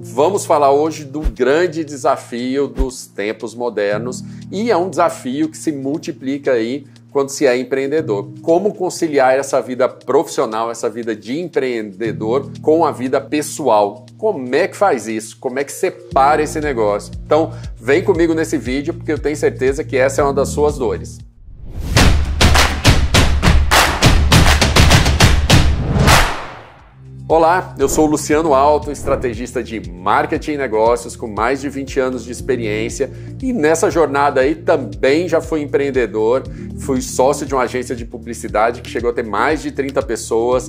Vamos falar hoje do grande desafio dos tempos modernos e é um desafio que se multiplica aí quando se é empreendedor. Como conciliar essa vida profissional, essa vida de empreendedor com a vida pessoal? Como é que faz isso? Como é que separa esse negócio? Então, vem comigo nesse vídeo porque eu tenho certeza que essa é uma das suas dores. Olá, eu sou o Luciano Alto, estrategista de marketing e negócios com mais de 20 anos de experiência e nessa jornada aí também já fui empreendedor, fui sócio de uma agência de publicidade que chegou a ter mais de 30 pessoas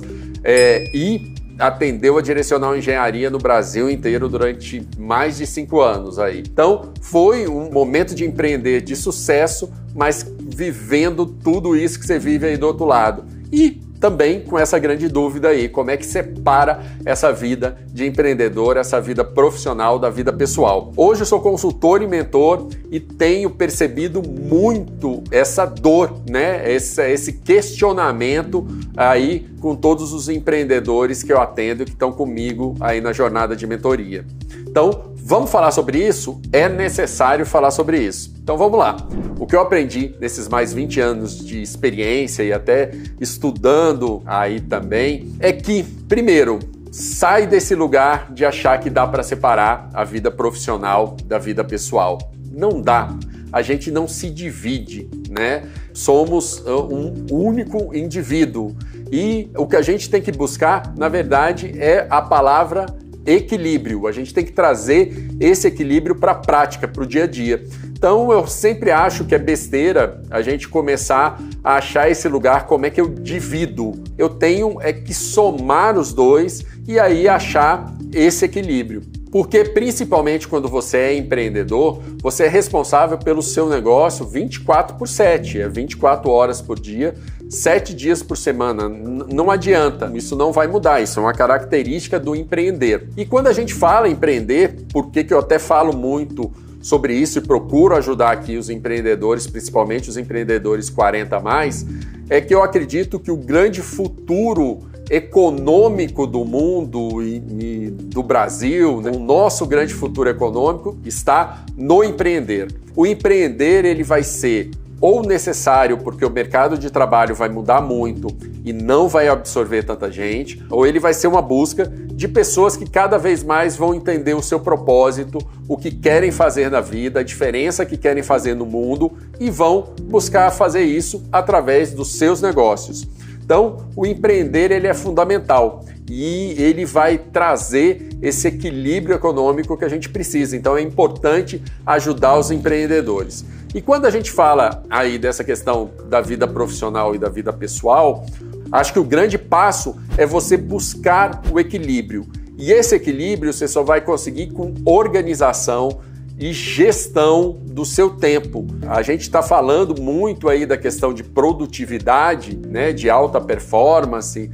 e atendeu a Direcional Engenharia no Brasil inteiro durante mais de 5 anos aí. Então foi um momento de empreender de sucesso, mas vivendo tudo isso que você vive aí do outro lado. E também com essa grande dúvida aí, como é que separa essa vida de empreendedor, essa vida profissional da vida pessoal. Hoje eu sou consultor e mentor e tenho percebido muito essa dor, né? Esse questionamento aí com todos os empreendedores que eu atendo que estão comigo aí na jornada de mentoria. Então, vamos falar sobre isso? É necessário falar sobre isso. Então vamos lá. O que eu aprendi nesses mais 20 anos de experiência e até estudando aí também é que, primeiro, sai desse lugar de achar que dá para separar a vida profissional da vida pessoal. Não dá. A gente não se divide, né? Somos um único indivíduo. E o que a gente tem que buscar, na verdade, é a palavra equilíbrio. A gente tem que trazer esse equilíbrio para a prática, para o dia a dia. Então eu sempre acho que é besteira a gente começar a achar esse lugar, como é que eu divido. Eu tenho que somar os dois e aí achar esse equilíbrio. Porque principalmente quando você é empreendedor, você é responsável pelo seu negócio 24/7, é 24 horas por dia, 7 dias por semana. Não adianta, isso não vai mudar, isso é uma característica do empreender. E quando a gente fala em empreender, por que eu até falo muito sobre isso e procuro ajudar aqui os empreendedores, principalmente os empreendedores 40 a mais, é que eu acredito que o grande futuro econômico do mundo e do Brasil, né? O nosso grande futuro econômico está no empreender. O empreender ele vai ser ou necessário porque o mercado de trabalho vai mudar muito e não vai absorver tanta gente, ou ele vai ser uma busca de pessoas que cada vez mais vão entender o seu propósito, o que querem fazer na vida, a diferença que querem fazer no mundo e vão buscar fazer isso através dos seus negócios. Então, o empreender ele é fundamental e ele vai trazer esse equilíbrio econômico que a gente precisa. Então, é importante ajudar os empreendedores. E quando a gente fala aí dessa questão da vida profissional e da vida pessoal, acho que o grande passo é você buscar o equilíbrio. E esse equilíbrio você só vai conseguir com organização e gestão do seu tempo. A gente está falando muito aí da questão de produtividade, né, de alta performance,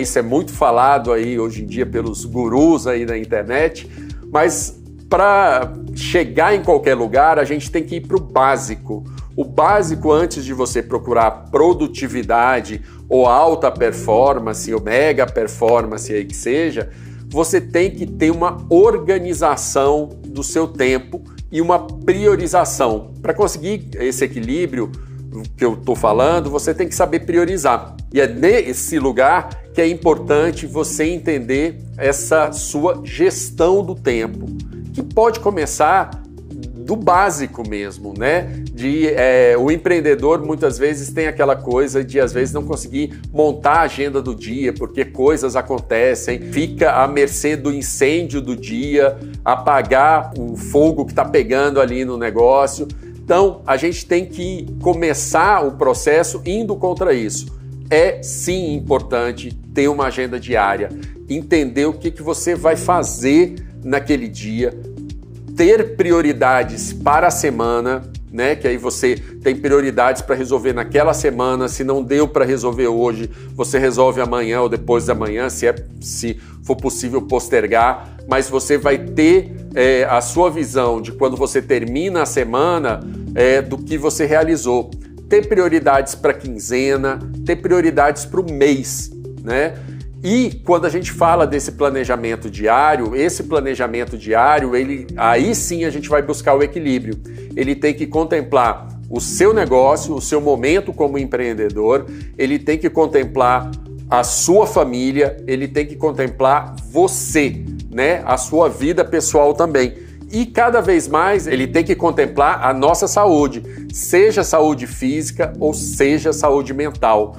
isso é muito falado aí hoje em dia pelos gurus aí da internet, mas para chegar em qualquer lugar a gente tem que ir para o básico. O básico antes de você procurar produtividade ou alta performance ou mega performance aí que seja, você tem que ter uma organização do seu tempo e uma priorização. Para conseguir esse equilíbrio que eu estou falando, você tem que saber priorizar. E é nesse lugar que é importante você entender essa sua gestão do tempo, que pode começar do básico mesmo, né? O empreendedor muitas vezes tem aquela coisa de às vezes não conseguir montar a agenda do dia porque coisas acontecem, fica à mercê do incêndio do dia, apagar o fogo que está pegando ali no negócio. Então a gente tem que começar o processo indo contra isso. É sim importante ter uma agenda diária, entender o que você vai fazer naquele dia, ter prioridades para a semana, né? Que aí você tem prioridades para resolver naquela semana. Se não deu para resolver hoje, você resolve amanhã ou depois da manhã, se for possível postergar. Mas você vai ter a sua visão de quando você termina a semana do que você realizou. Ter prioridades para a quinzena, ter prioridades para o mês, né? E quando a gente fala desse planejamento diário, aí sim a gente vai buscar o equilíbrio. Ele tem que contemplar o seu negócio, o seu momento como empreendedor, ele tem que contemplar a sua família, ele tem que contemplar você, né? A sua vida pessoal também. E cada vez mais ele tem que contemplar a nossa saúde, seja saúde física ou seja saúde mental.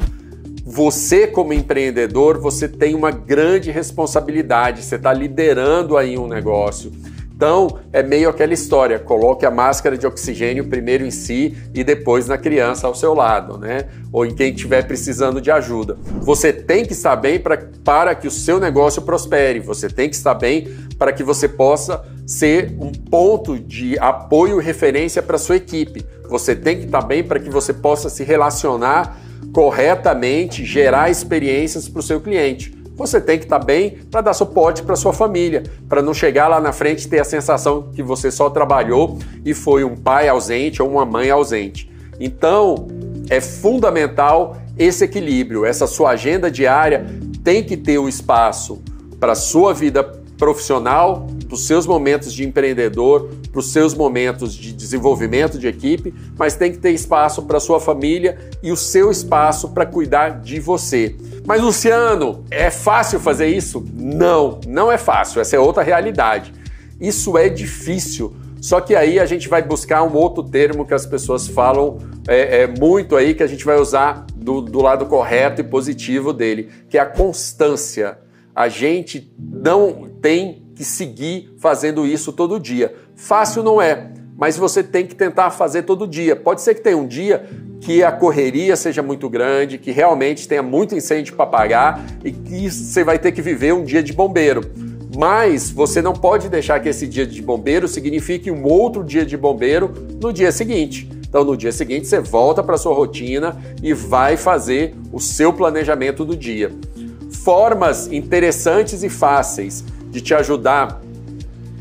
Você, como empreendedor, você tem uma grande responsabilidade, você está liderando aí um negócio. Então, é meio aquela história, coloque a máscara de oxigênio primeiro em si e depois na criança ao seu lado, né? Ou em quem estiver precisando de ajuda. Você tem que estar bem para que o seu negócio prospere, você tem que estar bem para que você possa ser um ponto de apoio e referência para a sua equipe. Você tem que estar bem para que você possa se relacionar corretamente, gerar experiências para o seu cliente. Você tem que estar bem para dar suporte para sua família, para não chegar lá na frente e ter a sensação que você só trabalhou e foi um pai ausente ou uma mãe ausente. Então, é fundamental esse equilíbrio. Essa sua agenda diária tem que ter o espaço para a sua vida profissional, para os seus momentos de empreendedor, para os seus momentos de desenvolvimento de equipe, mas tem que ter espaço para a sua família e o seu espaço para cuidar de você. Mas, Luciano, é fácil fazer isso? Não, não é fácil. Essa é outra realidade. Isso é difícil. Só que aí a gente vai buscar um outro termo que as pessoas falam muito aí, que a gente vai usar do lado correto e positivo dele, que é a constância. A gente não tem que seguir fazendo isso todo dia. Fácil não é, mas você tem que tentar fazer todo dia. Pode ser que tenha um dia que a correria seja muito grande, que realmente tenha muito incêndio para apagar e que você vai ter que viver um dia de bombeiro. Mas você não pode deixar que esse dia de bombeiro signifique um outro dia de bombeiro no dia seguinte. Então, no dia seguinte, você volta para a sua rotina e vai fazer o seu planejamento do dia. Formas interessantes e fáceis de te ajudar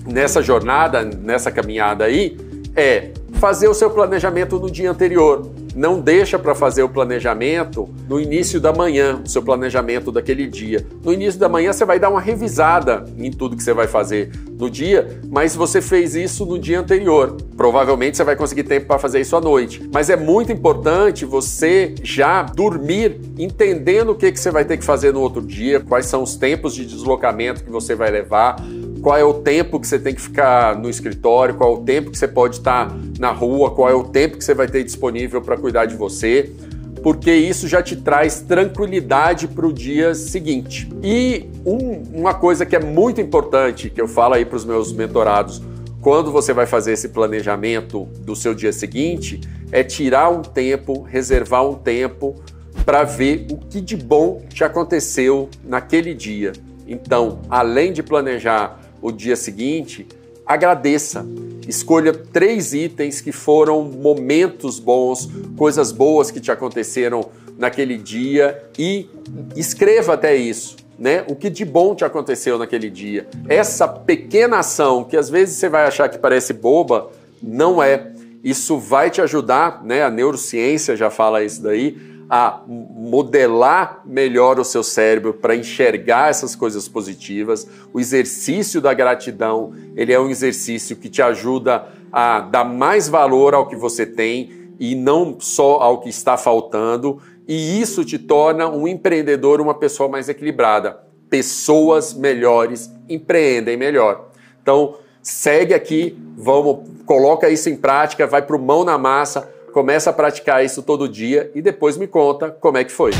nessa jornada, nessa caminhada aí, é fazer o seu planejamento no dia anterior. Não deixa para fazer o planejamento no início da manhã, o seu planejamento daquele dia. No início da manhã você vai dar uma revisada em tudo que você vai fazer no dia, mas você fez isso no dia anterior. Provavelmente você vai conseguir tempo para fazer isso à noite. Mas é muito importante você já dormir entendendo o que você vai ter que fazer no outro dia, quais são os tempos de deslocamento que você vai levar, qual é o tempo que você tem que ficar no escritório, qual é o tempo que você pode estar na rua, qual é o tempo que você vai ter disponível para cuidar de você, porque isso já te traz tranquilidade para o dia seguinte. E uma coisa que é muito importante, que eu falo aí para os meus mentorados, quando você vai fazer esse planejamento do seu dia seguinte, é tirar um tempo, reservar um tempo para ver o que de bom te aconteceu naquele dia. Então, além de planejar o dia seguinte, agradeça. Escolha 3 itens que foram momentos bons, coisas boas que te aconteceram naquele dia e escreva até isso, né? O que de bom te aconteceu naquele dia. Essa pequena ação, que às vezes você vai achar que parece boba, não é. Isso vai te ajudar, né? A neurociência já fala isso daí, a modelar melhor o seu cérebro para enxergar essas coisas positivas. O exercício da gratidão, ele é um exercício que te ajuda a dar mais valor ao que você tem e não só ao que está faltando, e isso te torna um empreendedor, uma pessoa mais equilibrada. Pessoas melhores empreendem melhor. Então, segue aqui, coloca isso em prática, vai para o mão na massa, começa a praticar isso todo dia e depois me conta como é que foi.